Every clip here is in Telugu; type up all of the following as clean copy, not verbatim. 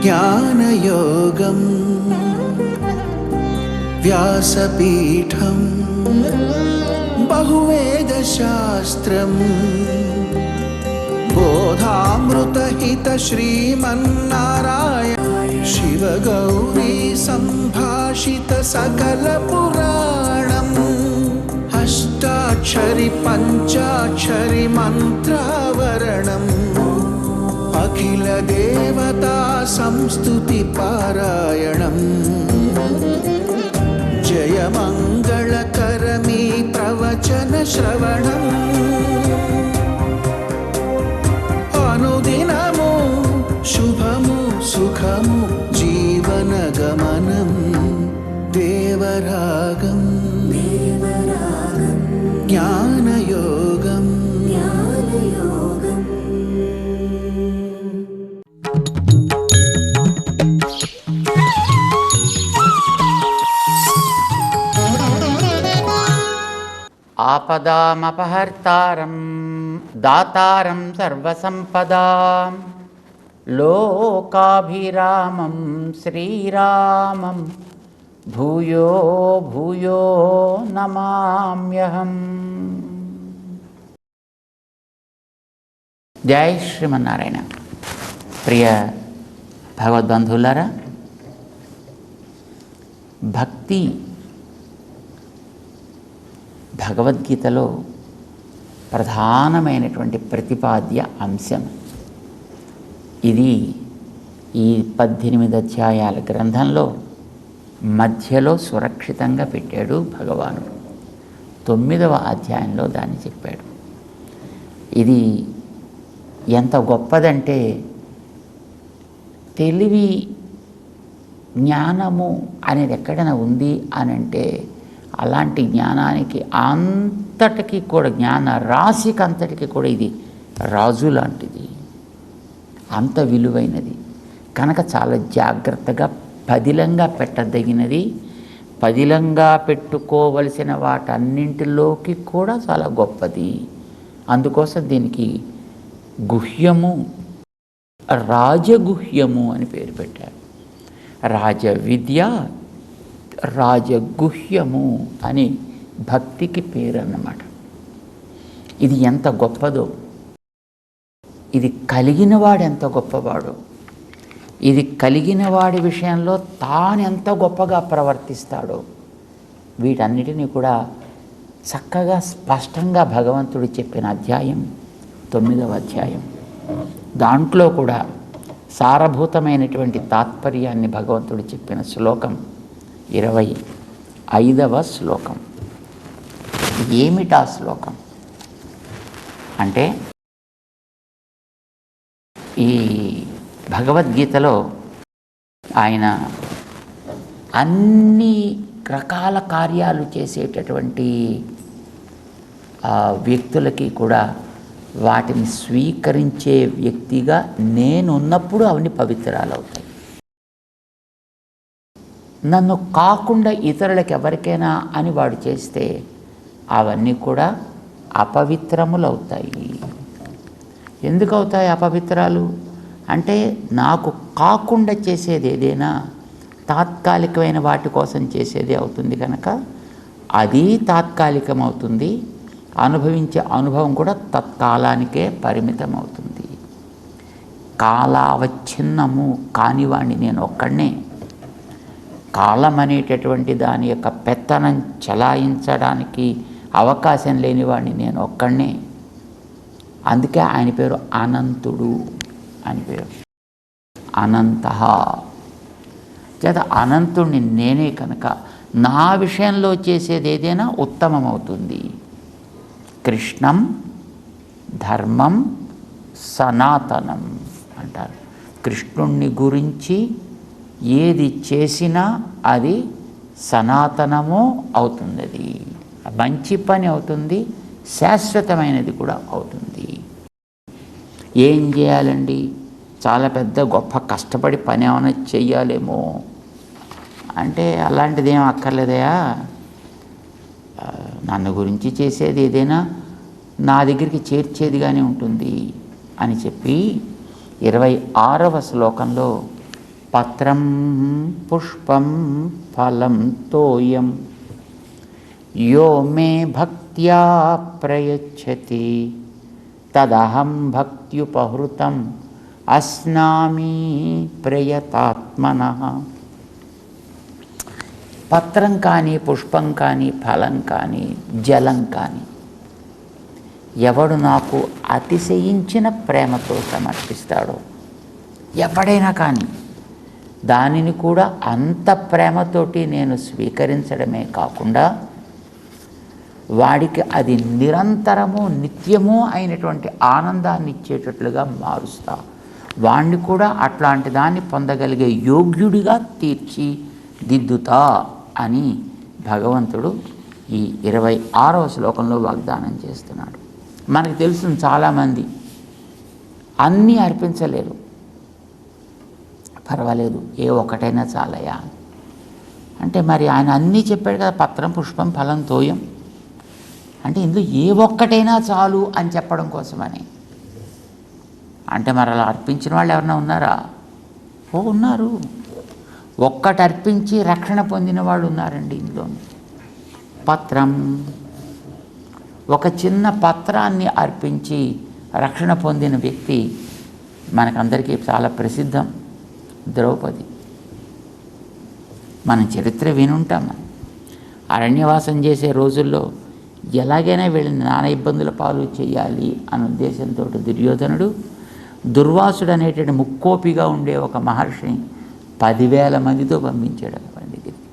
జ్ఞానయోగం వ్యాసపీఠం బహువేదశాస్త్రం బోధామృతహిత శ్రీమన్నారాయణ శివగౌరీ సంభాషిత సకల పురాణం అష్టాక్షరి పంచాక్షరి మంత్రావరణం అఖిల దేవతా సంస్తుతి పారాయణం జయ మంగళకరమీ ప్రవచన శ్రవణం అనుదినము శుభము సుఖము జీవన గమనం దేవరాగం జ్ఞానయోగం ఆపదామపహర్తారం దాతారం సర్వసంపదాం లోకాభిరామం శ్రీరామం భూయో భూయో నమామ్యహం. జై శ్రీమన్నారాయణ. ప్రియ భగవద్బంధువులారా, భక్తి భగవద్గీతలో ప్రధానమైనటువంటి ప్రతిపాద్య అంశం. ఇది ఈ 18 అధ్యాయాల గ్రంథంలో మధ్యలో సురక్షితంగా పెట్టాడు భగవానుడు. 9వ అధ్యాయంలో దాన్ని చెప్పాడు. ఇది ఎంత గొప్పదంటే, తెలివి జ్ఞానము అనేది ఎక్కడైనా ఉంది అని అంటే అలాంటి జ్ఞానానికి అంతటికీ కూడా, జ్ఞాన రాశికి అంతటికీ కూడా ఇది రాజు లాంటిది, అంత విలువైనది కనుక చాలా జాగ్రత్తగా పదిలంగా పెట్టదగినది. పదిలంగా పెట్టుకోవలసిన వాటన్నింటిలోకి కూడా చాలా గొప్పది. అందుకోసం దీనికి గుహ్యము, రాజగుహ్యము అని పేరు పెట్టారు. రాజ విద్య, రాజగుహ్యము అని భక్తికి పేరు అన్నమాట. ఇది ఎంత గొప్పదో, ఇది కలిగిన వాడు ఎంత గొప్పవాడో, ఇది కలిగిన వాడి విషయంలో తాను ఎంత గొప్పగా ప్రవర్తిస్తాడో, వీటన్నిటినీ కూడా చక్కగా స్పష్టంగా భగవంతుడు చెప్పిన అధ్యాయం 9వ అధ్యాయం. దాంట్లో కూడా సారభూతమైనటువంటి తాత్పర్యాన్ని భగవంతుడు చెప్పిన శ్లోకం 25వ శ్లోకం. ఏమిటా శ్లోకం అంటే, ఈ భగవద్గీతలో ఆయన అన్ని రకాల కార్యాలు చేసేటటువంటి వ్యక్తులకి కూడా వాటిని స్వీకరించే వ్యక్తిగా నేనున్నప్పుడు అవన్నీ పవిత్రాలు అవుతాయి. నన్ను కాకుండా ఇతరులకు ఎవరికైనా అని వాడు చేస్తే అవన్నీ కూడా అపవిత్రములు అవుతాయి. ఎందుకు అవుతాయి అపవిత్రాలు అంటే, నాకు కాకుండా చేసేది ఏదైనా తాత్కాలికమైన వాటి కోసం చేసేదే అవుతుంది కనుక అది తాత్కాలికం అవుతుంది. అనుభవించే అనుభవం కూడా తత్కాలానికే పరిమితం అవుతుంది. కాలావచ్ఛిన్నము కానివాణ్ణి నేను ఒక్కడనే. కాలం అనేటటువంటి దాని యొక్క పెత్తనం చలాయించడానికి అవకాశం లేనివాడిని నేను ఒక్కడనే. అందుకే ఆయన పేరు అనంతుడు అని పేరు. అనంత చేత అనంతుడిని నేనే కనుక నా విషయంలో చేసేది ఏదైనా ఉత్తమమవుతుంది. కృష్ణం ధర్మం సనాతనం అంటారు. కృష్ణుణ్ణి గురించి ఏది చేసినా అది సనాతనము అవుతుంది, అది మంచి పని అవుతుంది, శాశ్వతమైనది కూడా అవుతుంది. ఏం చేయాలండి, చాలా పెద్ద గొప్ప కష్టపడి పని ఏమైనా చెయ్యాలేమో అంటే అలాంటిది ఏం అక్కర్లేదయా. నన్ను గురించి చేసేది ఏదైనా నా దగ్గరికి చేర్చేదిగానే ఉంటుంది అని చెప్పి 26వ శ్లోకంలో పత్రం పుష్పం ఫలం తోయం యో మే భక్త్యా ప్రయచ్చతి తదహం భక్త్యుపహృతం అస్నామి ప్రయతాత్మనః. పత్రం కానీ, పుష్పం కానీ, ఫలం కానీ, జలం కానీ ఎవడు నాకు అతిశయించిన ప్రేమతో సమర్పిస్తాడో, ఎవడైనా కానీ దానిని కూడా అంత ప్రేమతోటి నేను స్వీకరించడమే కాకుండా వాడికి అది నిరంతరము నిత్యము అయినటువంటి ఆనందాన్ని ఇచ్చేటట్లుగా మారుస్తా, వాణ్ణి కూడా అట్లాంటి దాన్ని పొందగలిగే యోగ్యుడిగా తీర్చిదిద్దుతా అని భగవంతుడు ఈ 26వ శ్లోకంలో వాగ్దానం చేస్తున్నాడు. మనకు తెలుసు చాలామంది అన్నీ అర్పించలేరు, పర్వాలేదు ఏ ఒక్కటైనా చాలయా అంటే, మరి ఆయన అన్నీ చెప్పాడు కదా, పత్రం పుష్పం ఫలం తోయం అంటే ఇందులో ఏ ఒక్కటైనా చాలు అని చెప్పడం కోసమని. అంటే మరి అలా అర్పించిన వాళ్ళు ఎవరైనా ఉన్నారా? ఉన్నారు. ఒక్కటి అర్పించి రక్షణ పొందిన వాళ్ళు ఉన్నారండి ఇందులో. పత్రం, ఒక చిన్న పత్రాన్ని అర్పించి రక్షణ పొందిన వ్యక్తి మనకందరికీ చాలా ప్రసిద్ధం, ద్రౌపది. మనం చరిత్ర వినుంటాం. అరణ్యవాసం చేసే రోజుల్లో ఎలాగైనా వీళ్ళని నానా ఇబ్బందుల పాలు చేయాలి అనే ఉద్దేశంతో దుర్యోధనుడు దుర్వాసుడు అనేటువంటి ముక్కోపిగా ఉండే ఒక మహర్షిని 10,000 మందితో పంపించాడు వాడి దగ్గరికి.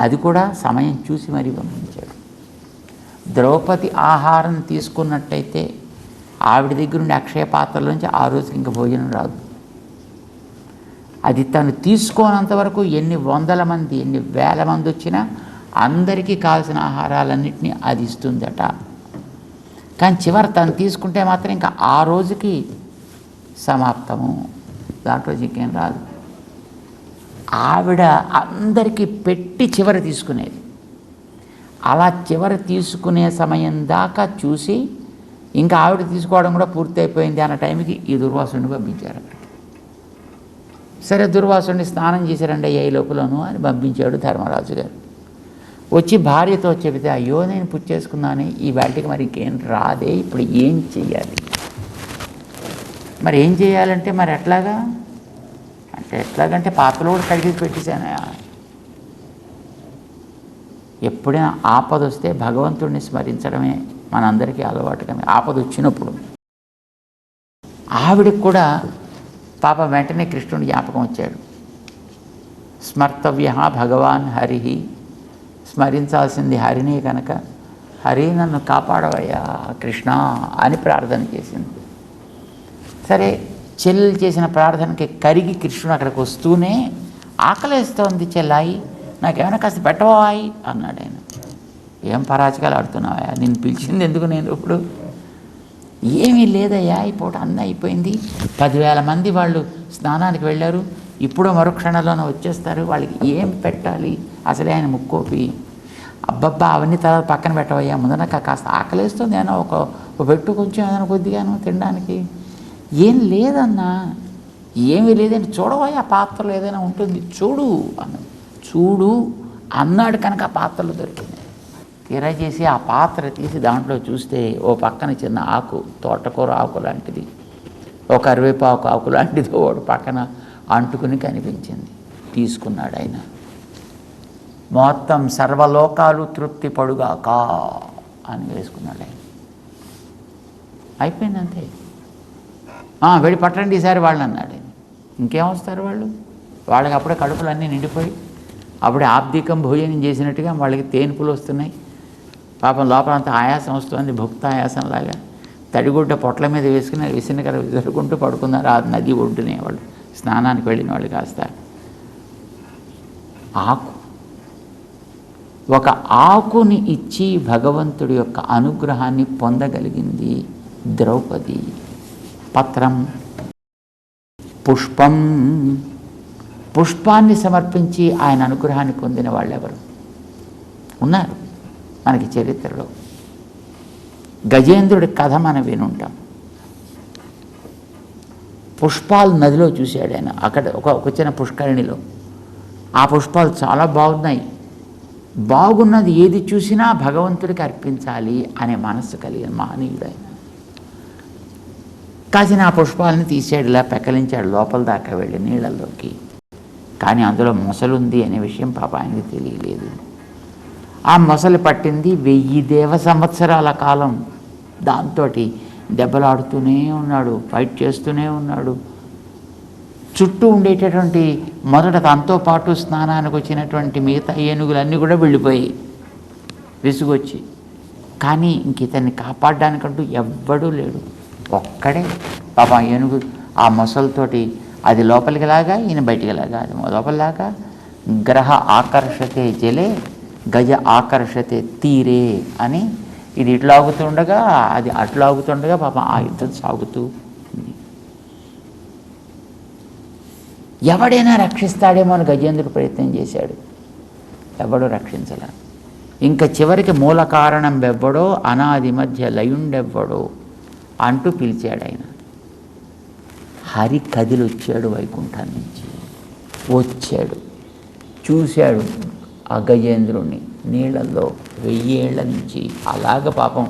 అది కూడా సమయం చూసి మరీ పంపించాడు. ద్రౌపది ఆహారం తీసుకున్నట్టయితే ఆవిడ దగ్గర ఉండే అక్షయ పాత్రలోంచి ఆ రోజుకి ఇంకా భోజనం రాదు. అది తను తీసుకోనంత వరకు ఎన్ని 100 మంది ఎన్ని 1000 మంది వచ్చినా అందరికీ కావాల్సిన ఆహారాలన్నింటినీ అది ఇస్తుందట. కానీ చివరి తను తీసుకుంటే మాత్రం ఇంకా ఆ రోజుకి సమాప్తము, దాంట్లో ఇంకేం రాదు. ఆవిడ అందరికీ పెట్టి చివరి తీసుకునేది. అలా చివరి తీసుకునే సమయం దాకా చూసి ఇంకా ఆవిడ తీసుకోవడం కూడా పూర్తయిపోయింది అన్న టైంకి ఈ దుర్వాసుడిని పంపించారు అక్కడికి. సరే, దుర్వాసుడిని స్నానం చేశారండి ఏ లోపలను అని పంపించాడు ధర్మరాజు గారు. వచ్చి భార్యతో చెబితే, అయ్యో నేను పుచ్చేసుకున్నాను, ఈ వాటికి మరి ఇంకేం రాదే, ఇప్పుడు ఏం చెయ్యాలి? మరి ఏం చేయాలంటే మరి ఎట్లాగా అంటే, ఎట్లాగంటే పాత్రలు కూడా కడిగి పెట్టేశాను. ఎప్పుడైనా ఆపద వస్తే భగవంతుడిని స్మరించడమే మనందరికీ అలవాటుగా. ఆపద వచ్చినప్పుడు ఆవిడకి కూడా పాపం వెంటనే కృష్ణుడి జ్ఞాపకం వచ్చాడు. స్మర్తవ్య భగవాన్ హరి, స్మరించాల్సింది హరినే కనుక, హరి నన్ను కాపాడవయ్యా కృష్ణ అని ప్రార్థన చేసింది. సరే, చెల్లెలు చేసిన ప్రార్థనకి కరిగి కృష్ణుడు అక్కడికి వస్తూనే, ఆకలేస్తోంది చెల్లాయి, నాకేమైనా కాస్త పెట్టవాయి అన్నాడు ఆయన. ఏం పరాచకాలు ఆడుతున్నావా, నేను పిలిచింది ఎందుకు నేను ఇప్పుడు? ఏమీ లేదయ్యా, ఈ పూట అన్నీ అయిపోయింది, 10,000 మంది వాళ్ళు స్నానానికి వెళ్ళారు, ఇప్పుడు మరుక్షణంలోనే వచ్చేస్తారు, వాళ్ళకి ఏం పెట్టాలి? అసలే ఆయన ముక్కోపి. అబ్బబ్బా అవన్నీ తర్వాత పక్కన పెట్టవయ్యా, ముందు నాకు కాస్త ఆకలేస్తుంది, ఏమన్నా ఒక పెట్టు కొంచెం ఏదైనా కొద్దిగాను తినడానికి. ఏం లేదన్నా, ఏమీ లేదండి, చూడవయ్యా పాత్రలో ఏదైనా ఉంటుంది చూడు అన్నాడు. చూడు అన్నాడు కనుక ఆ పాత్రలు దొరికింది. తీరా చేసి ఆ పాత్ర తీసి దాంట్లో చూస్తే ఓ పక్కన చిన్న ఆకు, తోటకూర ఆకు లాంటిది, ఒక కరివేపాకు ఆకు లాంటిది ఒకటి పక్కన అంటుకుని కనిపించింది. తీసుకున్నాడు ఆయన. మొత్తం సర్వలోకాలు తృప్తి పడుగాక అని వేసుకున్నాడు ఆయన. అయిపోయింది అంతే. వెళ్ళి పట్టండి ఈసారి వాళ్ళు అన్నాడు ఆయన. ఇంకేం వస్తారు వాళ్ళు? వాళ్ళకి అప్పుడే కడుపులన్నీ నిండిపోయి అప్పుడే ఆబ్దికం భోజనం చేసినట్టుగా వాళ్ళకి తేనుపులు వస్తున్నాయి. పాపం లోపలంతా ఆయాసం వస్తుంది, భుక్త ఆయాసంలాగా. తడిగుడ్డ పొట్ల మీద వేసుకుని విసినకర విసురుకుంటూ పడుకున్నారు ఆ నది ఒడ్డునే వాళ్ళు, స్నానానికి వెళ్ళిన వాళ్ళు. కాస్త ఆకు, ఒక ఆకుని ఇచ్చి భగవంతుడి యొక్క అనుగ్రహాన్ని పొందగలిగింది ద్రౌపది. పత్రం, పుష్పం, పుష్పాన్ని సమర్పించి ఆయన అనుగ్రహాన్ని పొందిన వాళ్ళు ఎవరు ఉన్నారు మనకి చరిత్రలో? గజేంద్రుడి కథ మనం వినుంటాం. పుష్పాలు నదిలో చూశాడు ఆయన. అక్కడ ఒక చిన్న పుష్కరిణిలో ఆ పుష్పాలు చాలా బాగున్నాయి. బాగున్నది ఏది చూసినా భగవంతుడికి అర్పించాలి అనే మనస్సు కలిగిన మహనీయుడు ఆయన. కాసిన ఆ పుష్పాలని తీసాడు, ఇలా పెకలించాడు లోపల దాకా వెళ్ళి నీళ్ళల్లోకి. కానీ అందులో మొసలుంది అనే విషయం పాప ఆయనకి తెలియలేదు. ఆ మొసలు పట్టింది 1000 దేవ సంవత్సరాల కాలం. దాంతో దెబ్బలాడుతూనే ఉన్నాడు, ఫైట్ చేస్తూనే ఉన్నాడు. చుట్టూ ఉండేటటువంటి మొదట తనతో పాటు స్నానానికి వచ్చినటువంటి మిగతా ఏనుగులన్నీ కూడా వెళ్ళిపోయి విసుగొచ్చి. కానీ ఇంక ఇతన్ని కాపాడడానికంటూ ఎవ్వడూ లేడు, ఒక్కడే. పాప ఏనుగు ఆ మొసలతోటి అది లోపలికి లాగా, ఈయన బయటికి లాగా. అది లోపలిలాగా గ్రహ ఆకర్షతే జలే గజ ఆకర్షతే తీరే అని ఇది ఇట్లాగుతుండగా అది అట్లాగుతుండగా పాపం ఆ యుద్ధం సాగుతూ ఉంది. ఎవడైనా రక్షిస్తాడేమో అని గజేంద్రుడు ప్రయత్నం చేశాడు, ఎవడో రక్షించలే. ఇంకా చివరికి మూల కారణం ఎవ్వడో అనాది మధ్య లయుండెవ్వడో అంటూ పిలిచాడు ఆయన. హరి కదిలి వచ్చాడు వైకుంఠం నుంచి. వచ్చాడు, చూశాడు ఆ గజేంద్రుణ్ణి నీళ్ళల్లో 1000 ఏళ్ల నుంచి. అలాగ పాపం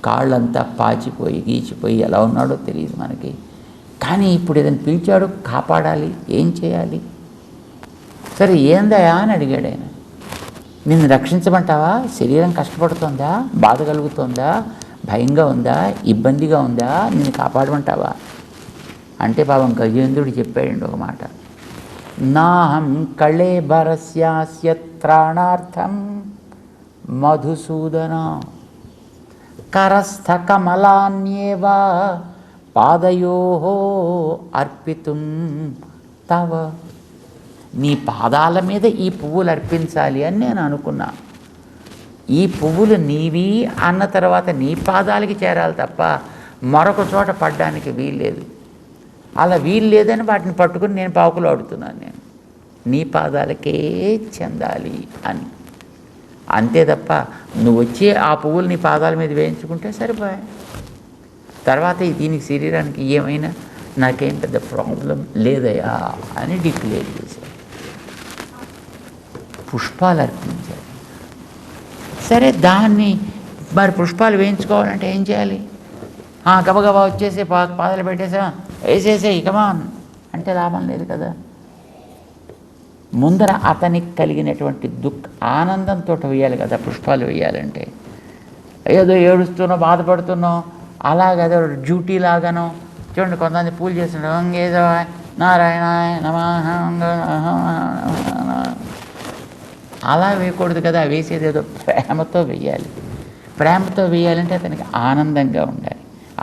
కాళ్ళంతా పాచిపోయి గీచిపోయి ఎలా ఉన్నాడో తెలియదు మనకి. కానీ ఇప్పుడు ఏదైనా పిలిచాడు, కాపాడాలి, ఏం చేయాలి? సరే ఏందయా అని అడిగాడు ఆయన. నిన్ను రక్షించమంటావా? శరీరం కష్టపడుతోందా, బాధ కలుగుతోందా, భయంగా ఉందా, ఇబ్బందిగా ఉందా, నిన్ను కాపాడమంటావా అంటే పాపం గజేంద్రుడు చెప్పాడండి ఒక మాట. నాహం కళేబరస్యాస్య త్రాణార్థం మధుసూదన కరస్థ కమలాన్యేవ పాదయోః అర్పితుం తవ. నీ పాదాల మీద ఈ పువ్వులు అర్పించాలి అని నేను అనుకున్నా. ఈ పువ్వులు నీవి అన్న తర్వాత నీ పాదాలకి చేరాలి తప్ప మరొక చోట పడ్డానికి వీల్లేదు. అలా వీలు లేదని వాటిని పట్టుకుని నేను పాకులాడుతున్నాను. నేను నీ పాదాలకే చెందాలి అని, అంతే తప్ప నువ్వు వచ్చి ఆ పువ్వులు నీ పాదాల మీద వేయించుకుంటే సరిపోయా. తర్వాత దీనికి శరీరానికి ఏమైనా నాకేం పెద్ద ప్రాబ్లం లేదయా అని డిక్లేర్ చేశాడు. పుష్పాలు అర్పించాడు. సరే దాన్ని మరి పుష్పాలు వేయించుకోవాలంటే ఏం చేయాలి? గబగబా వచ్చేసి పాదాలు పెట్టేసా, వేసేసే కమాన్ అంటే లాభం లేదు కదా. ముందర అతనికి కలిగినటువంటి ఆనందంతో వేయాలి కదా పుష్పాలు వేయాలంటే. ఏదో ఏడుస్తున్నో బాధపడుతున్నో అలాగేదో డ్యూటీ లాగానో చూడండి, కొంతమంది పూజ చేస్తున్నాడు, ఏదో నారాయణ నమః అలా వేయకూడదు కదా. వేసేది ఏదో ప్రేమతో వేయాలి. ప్రేమతో వేయాలంటే అతనికి ఆనందంగా ఉండాలి.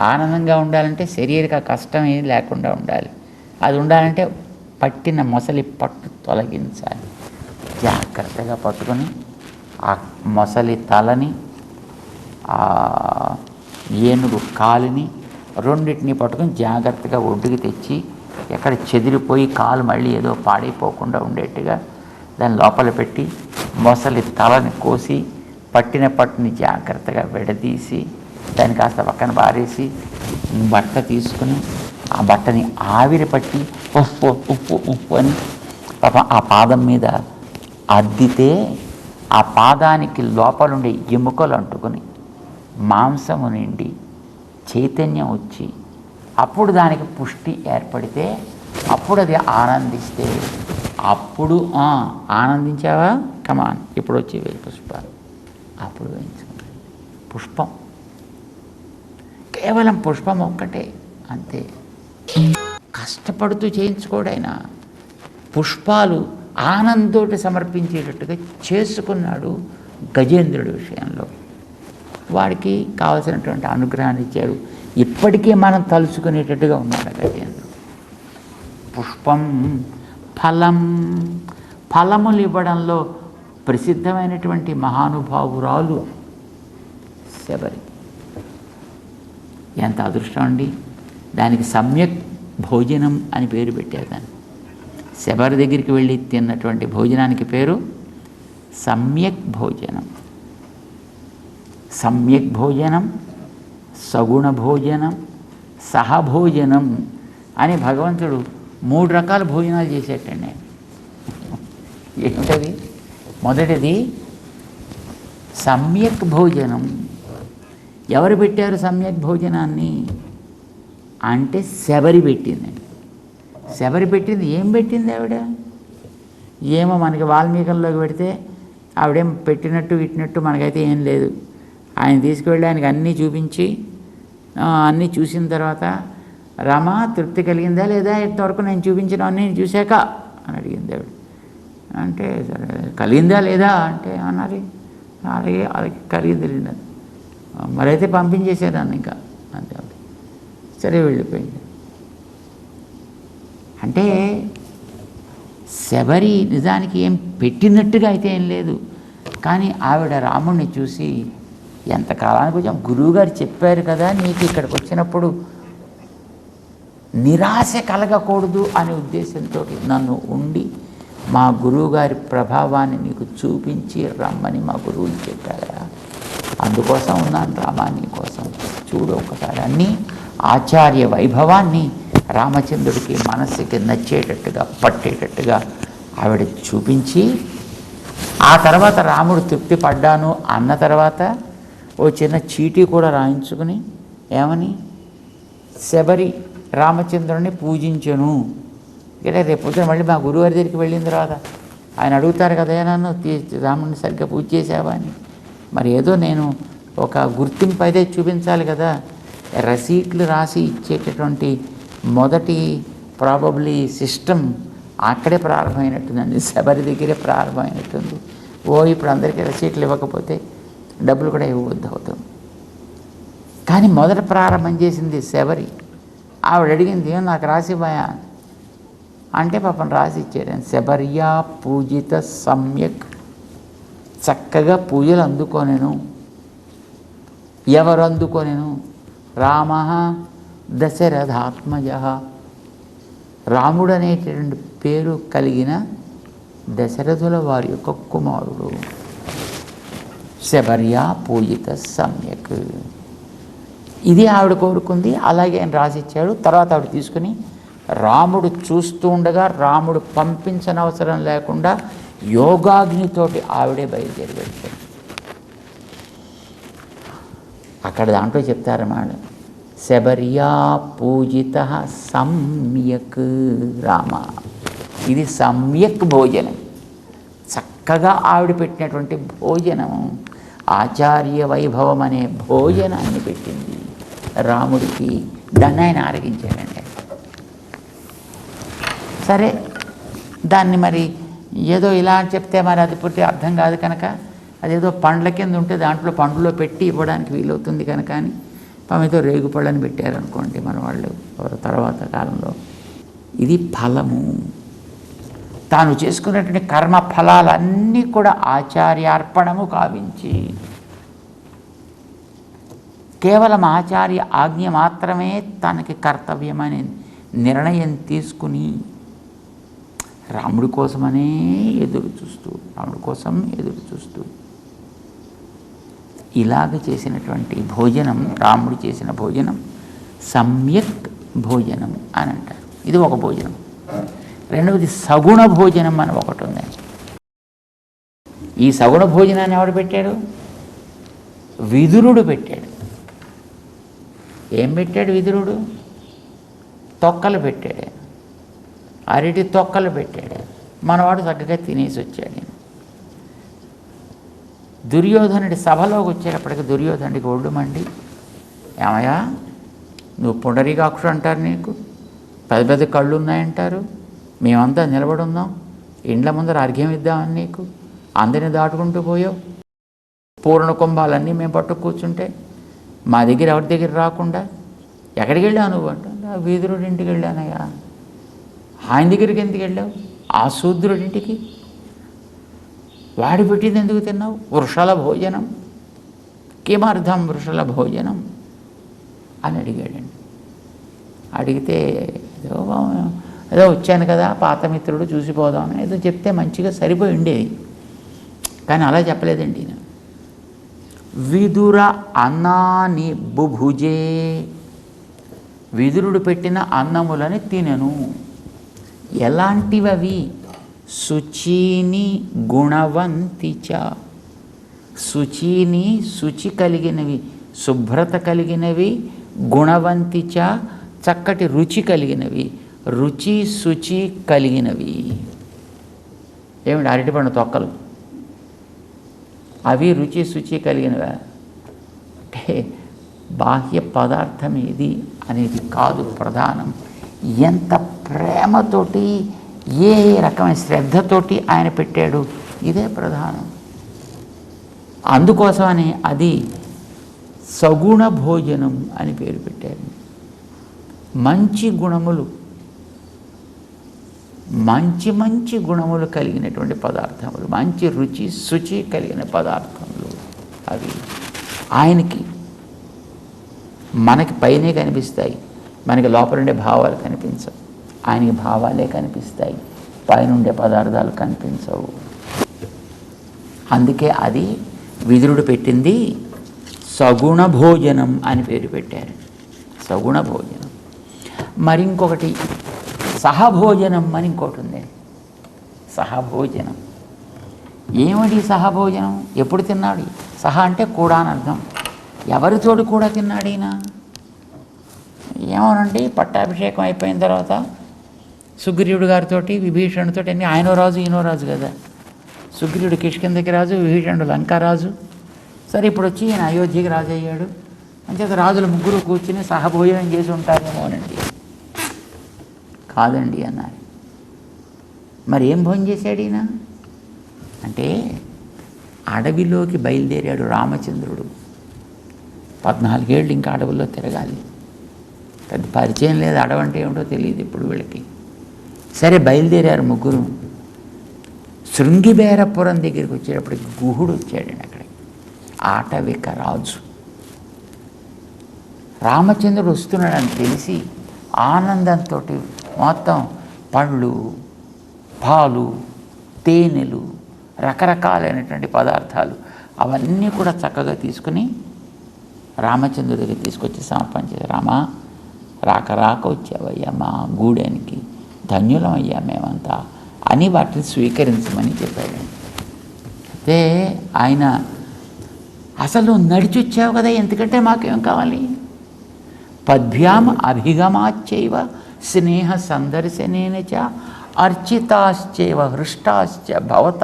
ఆనందంగా ఉండాలంటే శారీరక కష్టం ఏది లేకుండా ఉండాలి. అది ఉండాలంటే పట్టిన మొసలి పట్టు తొలగించాలి. జాగ్రత్తగా పట్టుకొని ఆ మొసలి తలని ఆ ఏనుగు కాలుని రెండింటిని పట్టుకొని జాగ్రత్తగా ఒడ్డుకి తెచ్చి ఎక్కడ చెదిరిపోయి కాలు మళ్ళీ ఏదో పాడైపోకుండా ఉండేట్టుగా దాని లోపల పెట్టి మొసలి తలని కోసి పట్టిన పట్టుని జాగ్రత్తగా విడదీసి దాన్ని కాస్త పక్కన పారేసి బట్ట తీసుకుని ఆ బట్టని ఆవిరి పట్టి ఉప్పు ఉప్పు ఉప్పు అని పాపం ఆ పాదం మీద అద్దితే ఆ పాదానికి లోపలుండే ఎముకలు అంటుకుని మాంసము నిండి చైతన్యం వచ్చి అప్పుడు దానికి పుష్టి ఏర్పడితే అప్పుడు అది ఆనందిస్తే అప్పుడు ఆనందించావా కమాన్ ఇప్పుడు వచ్చి వేయి పుష్పాలు అప్పుడు వేయించుకున్నాడు. పుష్పం కేవలం పుష్పం ఒక్కటే అంతే. కష్టపడుతూ చేయించుకోడైనా పుష్పాలు ఆనందంతో సమర్పించేటట్టుగా చేసుకున్నాడు గజేంద్రుడి విషయంలో. వాడికి కావలసినటువంటి అనుగ్రహాన్ని ఇచ్చాడు. ఇప్పటికీ మనం తలుచుకునేటట్టుగా ఉన్నాడు గజేంద్రుడు. పుష్పం ఫలం, ఫలములు ఇవ్వడంలో ప్రసిద్ధమైనటువంటి మహానుభావురాలు శబరి. ఎంత అదృష్టం అండి. దానికి సమ్యక్ భోజనం అని పేరు పెట్టారు. దాన్ని శబరి దగ్గరికి వెళ్ళి తిన్నటువంటి భోజనానికి పేరు సమ్యక్ భోజనం. సమ్యక్ భోజనం, సగుణ భోజనం, సహభోజనం అని భగవంతుడు 3 రకాల భోజనాలు చేసేటండి ఆయన. ఏమిటది? మొదటిది సమ్యక్ భోజనం. ఎవరు పెట్టారు సమ్యక్ భోజనాన్ని అంటే శబరి పెట్టిందండి. శబరి పెట్టింది. ఏం పెట్టింది ఆవిడ? ఏమో మనకి వాల్మీకంలోకి పెడితే ఆవిడేం పెట్టినట్టు ఇట్టినట్టు మనకైతే ఏం లేదు. ఆయన తీసుకువెళ్ళి ఆయనకి అన్నీ చూపించి అన్నీ చూసిన తర్వాత రామా తృప్తి కలిగిందా లేదా, ఇంతవరకు నేను చూపించిన అన్నీ చూశాక అని అడిగింది ఆవిడ. అంటే సరే కలిగిందా లేదా అంటే అన్నారు. అలాగే వాళ్ళకి కలిగింది లేదు. మరైతే పంపించేశాను ఇంకా అంతే. సరే వెళ్ళిపోయింది. అంటే శబరి నిజానికి ఏం పెట్టినట్టుగా అయితే ఏం లేదు. కానీ ఆవిడ రాముడిని చూసి ఎంతకాలానికి వచ్చాం, గురువుగారు చెప్పారు కదా నీకు ఇక్కడికి వచ్చినప్పుడు నిరాశ కలగకూడదు అనే ఉద్దేశంతో నన్ను ఉండి మా గురువుగారి ప్రభావాన్ని నీకు చూపించి రమ్మని మా గురువులు చెప్పారా, అందుకోసం ఉన్నాను రామా నీకోసం. చూడు ఒకసారి అన్నీ ఆచార్య వైభవాన్ని రామచంద్రుడికి మనస్సుకి నచ్చేటట్టుగా పట్టేటట్టుగా ఆవిడ చూపించి, ఆ తర్వాత రాముడు తృప్తి పడ్డాను అన్న తర్వాత ఓ చిన్న చీటీ కూడా రాయించుకుని ఏమని శబరి రామచంద్రుడిని పూజించను. అంటే రేపు పొద్దున మళ్ళీ మా గురువారి దగ్గరికి వెళ్ళిన తర్వాత ఆయన అడుగుతారు కదా నన్ను రాముడిని సరిగ్గా పూజ చేసావా అని. మరి ఏదో నేను ఒక గుర్తింపు అయితే చూపించాలి కదా. రసీట్లు రాసి ఇచ్చేటటువంటి మొదటి ప్రాబబ్లీ సిస్టమ్ అక్కడే ప్రారంభమైనట్టుందండి, శబరి దగ్గరే ప్రారంభమైనట్టుంది. ఇప్పుడు అందరికీ రసీట్లు ఇవ్వకపోతే డబ్బులు కూడా ఇవ్వవద్దు అవుతాం. కానీ మొదట ప్రారంభం చేసింది శబరి. ఆవిడ అడిగింది నాకు రాసివ్వయా అంటే పాపం రాసి ఇచ్చాడు. శబర్యా పూజిత సమ్యక్, చక్కగా పూజలు అందుకోనేను. ఎవరు అందుకోనేను? రామ దశరథాత్మజ, రాముడు అనేటటువంటి పేరు కలిగిన దశరథుల వారి యొక్క కుమారుడు. శబర్యా పూజిత సమ్యక్, ఇది ఆవిడ కోరుకుంది. అలాగే ఆయన రాసిచ్చాడు. తర్వాత ఆవిడ తీసుకుని రాముడు చూస్తూ ఉండగా రాముడు పంపించనవసరం లేకుండా యోగాగ్నితోటి ఆవిడే బయలుదేరి వెళ్ళాడు. అక్కడ దాంట్లో చెప్తారన్నమాట, శబర్యా పూజిత సమ్యక్ రామ. ఇది సమ్యక్ భోజనం, చక్కగా ఆవిడ పెట్టినటువంటి భోజనం, ఆచార్య వైభవం అనే భోజనాన్ని పెట్టింది రాముడికి. దాన్ని ఆయన ఆరగించాడండి. సరే దాన్ని మరి ఏదో ఇలా చెప్తే మరి అది పూర్తి అర్థం కాదు కనుక అదేదో పండ్ల కింద ఉంటే దాంట్లో పండులో పెట్టి ఇవ్వడానికి వీలవుతుంది కనుక అని ఏదో రేగుపళ్ళని పెట్టారనుకోండి మన వాళ్ళు తర్వాత కాలంలో. ఇది ఫలము. తాను చేసుకున్నటువంటి కర్మ ఫలాలన్నీ కూడా ఆచార్యార్పణము కావించి కేవలం ఆచార్య ఆజ్ఞ మాత్రమే తనకి కర్తవ్యమనే నిర్ణయం తీసుకుని రాముడి కోసమనే ఎదురు చూస్తూ ఇలాగ చేసినటువంటి భోజనం, రాముడు చేసిన భోజనం సమ్యక్ భోజనం అని అంటారు. ఇది ఒక భోజనం. రెండవది సగుణ భోజనం అని ఒకటి ఉందండి. ఈ సగుణ భోజనాన్ని ఎవడు పెట్టాడు? విదురుడు పెట్టాడు. ఏం పెట్టాడు విదురుడు? తొక్కలు పెట్టాడు, అరటి తొక్కలు పెట్టాడు. మనవాడు చక్కగా తినేసి వచ్చాడు. దుర్యోధనుడి సభలోకి వచ్చేటప్పటికి దుర్యోధనుడికి ఒళ్ళు మండి, ఏమయ్యా నువ్వు పుండరీకాక్షుడు అంటారు, నీకు పెద్ద పెద్ద కళ్ళు ఉన్నాయంటారు, మేమంతా నిలబడి ఉన్నాం, ఇండ్ల ముందర అర్ఘ్యం ఇద్దామని నీకు అందరిని దాటుకుంటూ పోయావు, పూర్ణ కుంభాలన్నీ మేము పట్టు కూర్చుంటే మా దగ్గర ఎవరి దగ్గర రాకుండా ఎక్కడికి వెళ్ళావు నువ్వు అంటే, వీధురుడి ఇంటికి వెళ్ళానయ్యా. ఆయన దగ్గరికి ఎందుకు వెళ్ళావు? ఆ శూద్రుడింటికి. వాడి పెట్టింది ఎందుకు తిన్నావు? వృషల భోజనం. కిమర్థం వృషల భోజనం అని అడిగాడండి. అడిగితే ఏదో వచ్చాను కదా పాత మిత్రుడు చూసిపోదామని ఏదో చెప్తే మంచిగా సరిపోయి ఉండేది. కానీ అలా చెప్పలేదండి. విదుర అన్నాని బుభుజే, విదురుడు పెట్టిన అన్నములని తినెను. ఎలాంటివవి? శుచీని గుణవంతిచ. శుచీని శుచి కలిగినవి, శుభ్రత కలిగినవి, గుణవంతిచ చక్కటి రుచి కలిగినవి, రుచి శుచి కలిగినవి. ఏమిటి? అరటిపండు తొక్కలు అవి రుచి శుచి కలిగినవా? అంటే బాహ్య పదార్థం ఏది అనేది కాదు ప్రధానం. ఎంత ప్రేమతోటి, ఏ రకమైన శ్రద్ధతోటి ఆయన పెట్టాడు, ఇదే ప్రధానం. అందుకోసమని అది సగుణ భోజనం అని పేరు పెట్టారు. మంచి గుణములు, మంచి మంచి గుణములు కలిగినటువంటి పదార్థములు, మంచి రుచి శుచి కలిగిన పదార్థములు అవి ఆయనకి. మనకి పైనే కనిపిస్తాయి, మనకి లోపల ఉండే భావాలు కనిపించవు. ఆయనకి భావాలే కనిపిస్తాయి, పైన ఉండే పదార్థాలు కనిపించవు. అందుకే అది విదురుడు పెట్టింది సగుణ భోజనం అని పేరు పెట్టారు. సగుణ భోజనం. మరి ఇంకొకటి సహభోజనం అని ఇంకోటి ఉంది. సహభోజనం ఏమిటి? సహభోజనం ఎప్పుడు తిన్నాడు? సహ అంటే కూడా అని అర్థం. ఎవరితోడు కూడా తిన్నాడు ఈయన? ఏమోనండి, పట్టాభిషేకం అయిపోయిన తర్వాత సుగ్రీవుడు గారితో, విభీషణుడితో, అన్నీ ఆయనో రాజు ఈయనో రాజు కదా. సుగ్రీవుడు కిష్కింధకి రాజు, విభీషణుడు లంకారాజు. సరే, ఇప్పుడు వచ్చి ఈయన అయోధ్యకి రాజు అయ్యాడు. అంచేత రాజులు ముగ్గురు కూర్చుని సహభోజనం చేసి ఉంటారేమో అనండి. కాదండి అన్నారు. మరి ఏం భోజనం చేశాడు ఈయన అంటే, అడవిలోకి బయలుదేరాడు రామచంద్రుడు. 14 ఏళ్ళు ఇంకా అడవుల్లో తిరగాలి. పెద్ద పరిచయం లేదు, అడవంటే ఏమిటో తెలియదు ఇప్పుడు వీళ్ళకి. సరే, బయలుదేరారు ముగ్గురు. శృంగిబేరపురం దగ్గరికి వచ్చేటప్పటికి గుహుడు వచ్చాడండి. అక్కడికి ఆటవిక రాజు. రామచంద్రుడు వస్తున్నాడని తెలిసి ఆనందంతో మొత్తం పళ్ళు, పాలు, తేనెలు, రకరకాలైనటువంటి పదార్థాలు అవన్నీ కూడా చక్కగా తీసుకుని రామచంద్రుడి దగ్గర తీసుకొచ్చి సమర్పించారు. రామా, రాక రాక వచ్చావయ్యా మా గూడెనికి, ధన్యులమయ్యా మేమంతా అని వాటిని స్వీకరించమని చెప్పాడు. అయితే ఆయన అసలు నడిచి వచ్చావు కదా, ఎందుకంటే మాకేం కావాలి? పద్భ్యాం అభిగమాశ్చైవ స్నేహ సందర్శనేన చ అర్చితాశ్చైవ హృష్టాశ్చ భవత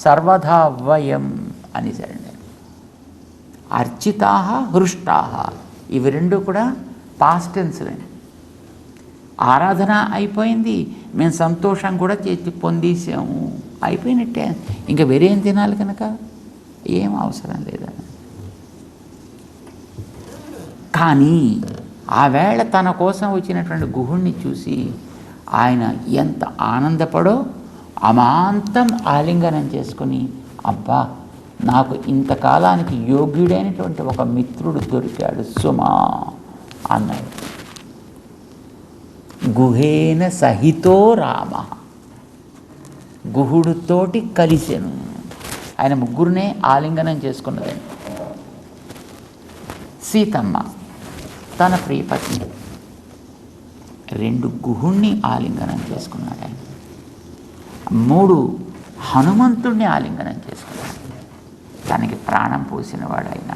సర్వదా వయం అని సరే. అర్చితా హృష్టా ఇవి రెండు కూడా పాస్ట్ టెన్స్లే. ఆరాధన అయిపోయింది, మేము సంతోషం కూడా చేసి పొందేసాము, అయిపోయినట్టే. ఇంకా వేరేం తినాలి కనుక ఏం అవసరం లేదని. కానీ ఆవేళ తన కోసం వచ్చినటువంటి గుహుణ్ణి చూసి ఆయన ఎంత ఆనందపడో అమాంతం ఆలింగనం చేసుకుని, అబ్బా, నాకు ఇంతకాలానికి యోగ్యుడైనటువంటి ఒక మిత్రుడు దొరికాడు సుమా అన్నాడు. గుహేన సహితో రామ, గుహుడుతోటి కలిసెను. ఆయన ముగ్గురినే ఆలింగనం చేసుకున్నదండి. సీతమ్మ తన ప్రియపత్ని, 2 గుహుణ్ణి ఆలింగనం చేసుకున్నాడు ఆయన. 3 హనుమంతుణ్ణి ఆలింగనం చేసుకున్నాడు. తనకి ప్రాణం పోసినవాడు ఆయన,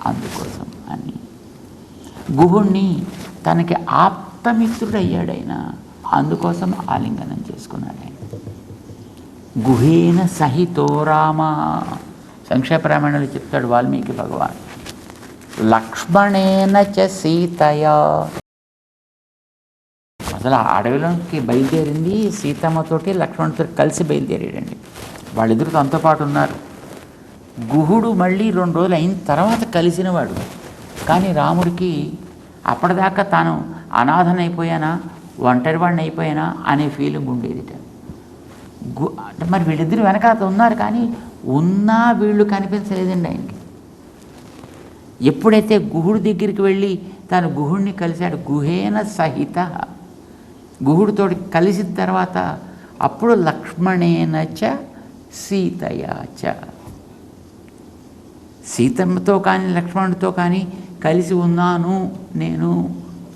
అందుకోసం అని. గుహుణ్ణి తనకి ఆప్తమిత్రుడు అయ్యాడైన, అందుకోసం ఆలింగనం చేసుకున్నాడు ఆయన. గుహేన సహితో రామ. సంక్షేప రామాయణంలో చెప్తాడు వాల్మీకి భగవాన్, లక్ష్మణేన చ సీతయా. అసలు అడవిలోకి బయలుదేరింది సీతమ్మతోటి, లక్ష్మణుడితో కలిసి బయలుదేరాడండి. వాళ్ళిద్దరు తనతో పాటు ఉన్నారు. గుహుడు మళ్ళీ 2 రోజులు అయిన తర్వాత కలిసినవాడు. కానీ రాముడికి అప్పటిదాకా తాను అనాథనైపోయానా, ఒంటరివాడిని అయిపోయానా అనే ఫీలింగ్ ఉండేదిట. అంటే మరి వీళ్ళిద్దరు వెనకాల ఉన్నారు, కానీ ఉన్నా వీళ్ళు కనిపించలేదండి ఆయనకి. ఎప్పుడైతే గుహుడి దగ్గరికి వెళ్ళి తాను గుహుడిని కలిశాడు, గుహేన సహిత, గుహుడితోటి కలిసిన తర్వాత అప్పుడు లక్ష్మణేన చ సీతయా చ, సీతమ్మతో కానీ లక్ష్మణుడితో కానీ కలిసి ఉన్నాను నేను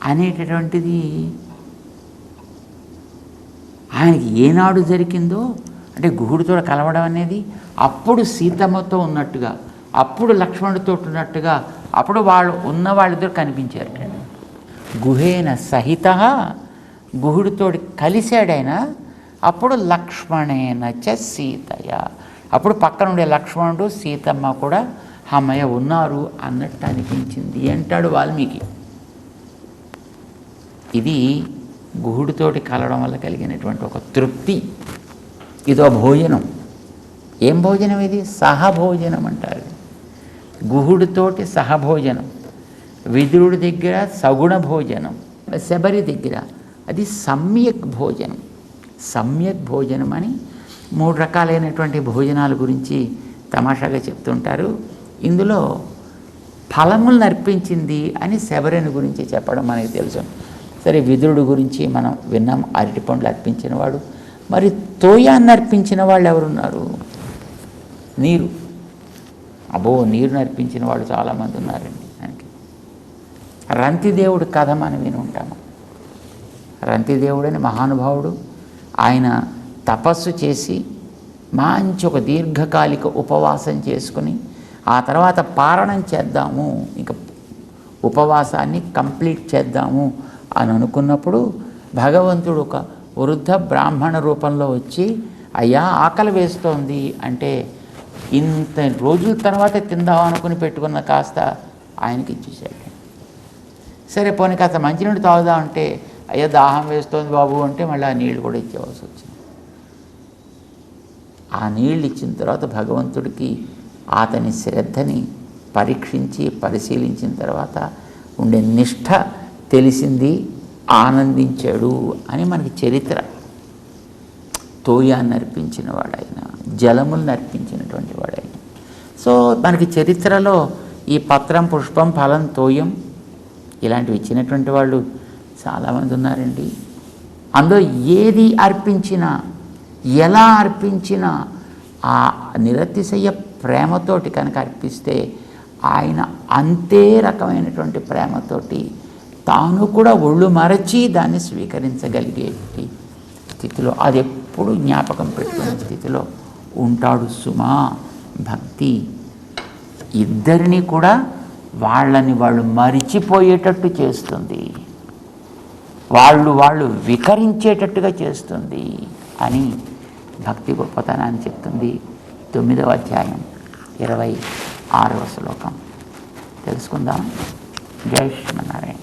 అనేటటువంటిది ఆయనకి ఏనాడు జరిగిందో, అంటే గుహుడితో కలవడం అనేది అప్పుడు సీతమ్మతో ఉన్నట్టుగా, అప్పుడు లక్ష్మణుడితో ఉన్నట్టుగా, అప్పుడు వాళ్ళిద్దరు కనిపించారు. గుహేన సహిత గుహుడితోటి కలిశాడైనా అప్పుడు లక్ష్మణేన చ సీతయ, అప్పుడు పక్కనుండే లక్ష్మణుడు సీతమ్మ కూడా అమ్మయ్య ఉన్నారు అన్నట్టు అనిపించింది అంటాడు వాల్మీకి. ఇది గుహుడితోటి కలవడం వల్ల కలిగినటువంటి ఒక తృప్తి. ఇదో భోజనం. ఏం భోజనం ఇది? సహభోజనం అంటారు. గుహుడితోటి సహభోజనం. విదురుడి దగ్గర సగుణ భోజనం, శబరి దగ్గర అది సమ్యక్ భోజనం. సమ్యక్ భోజనం అని 3 రకాలైనటువంటి భోజనాల గురించి తమాషాగా చెప్తుంటారు. ఇందులో ఫలములను అర్పించింది అని శబరిని గురించి చెప్పడం మనకి తెలుసు. సరే, విదురుడు గురించి మనం విన్నాం, అరటి పండ్లు అర్పించినవాడు. మరి తోయాన్ని అర్పించిన వాళ్ళు ఎవరున్నారు? నీరు. అబ్బో, నీరుని అర్పించిన వాళ్ళు చాలామంది ఉన్నారండి. ఆయనకి రంతిదేవుడు కథ మనం విని ఉంటాము. రంతిదేవుడని మహానుభావుడు. ఆయన తపస్సు చేసి మంచి ఒక దీర్ఘకాలిక ఉపవాసం చేసుకుని ఆ తర్వాత పారణం చేద్దాము, ఇంకా ఉపవాసాన్ని కంప్లీట్ చేద్దాము అని అనుకున్నప్పుడు భగవంతుడు ఒక వృద్ధ బ్రాహ్మణ రూపంలో వచ్చి, అయ్యా ఆకలి వేస్తోంది అంటే, ఇంత రోజుల తర్వాత తిందాం అనుకుని పెట్టుకున్న కాస్త ఆయనకి ఇచ్చేసాడు. సరే పోనీ కాస్త మంచినీళ్ళు తాగుదాం అంటే, అయ్యా దాహం వేస్తోంది బాబు అంటే మళ్ళీ ఆ నీళ్ళు కూడా ఇచ్చేవాల్సి వచ్చింది. ఆ నీళ్ళు ఇచ్చిన తర్వాత భగవంతుడికి అతని శ్రద్ధని పరీక్షించి పరిశీలించిన తర్వాత ఉండే నిష్ఠ తెలిసింది, ఆనందించాడు అని మనకి చరిత్ర. తోయాన్ని అర్పించిన వాడైన, జలములను అర్పించినటువంటి వాడైన. సో మనకి చరిత్రలో ఈ పత్రం, పుష్పం, ఫలం, తోయం ఇలాంటివి ఇచ్చినటువంటి వాళ్ళు చాలామంది ఉన్నారండి. అందులో ఏది అర్పించినా, ఎలా అర్పించినా ఆ నిరతిశయ ప్రేమతోటి కనుక అర్పిస్తే ఆయన అంతే రకమైనటువంటి ప్రేమతోటి తాను కూడా ఒళ్ళు మరచి దాన్ని స్వీకరించగలిగే స్థితిలో, అది ఎప్పుడు జ్ఞాపకం పెట్టుకునే స్థితిలో ఉంటాడు సుమా. భక్తి ఇద్దరిని కూడా వాళ్ళు మరిచిపోయేటట్టు చేస్తుంది, వాళ్ళు వికరించేటట్టుగా చేస్తుంది అని భక్తి గొప్పతనాన్ని చెప్తుంది. 9వ అధ్యాయం 26వ శ్లోకం తెలుసుకుందాం. జై శ్రీమన్నారాయణ.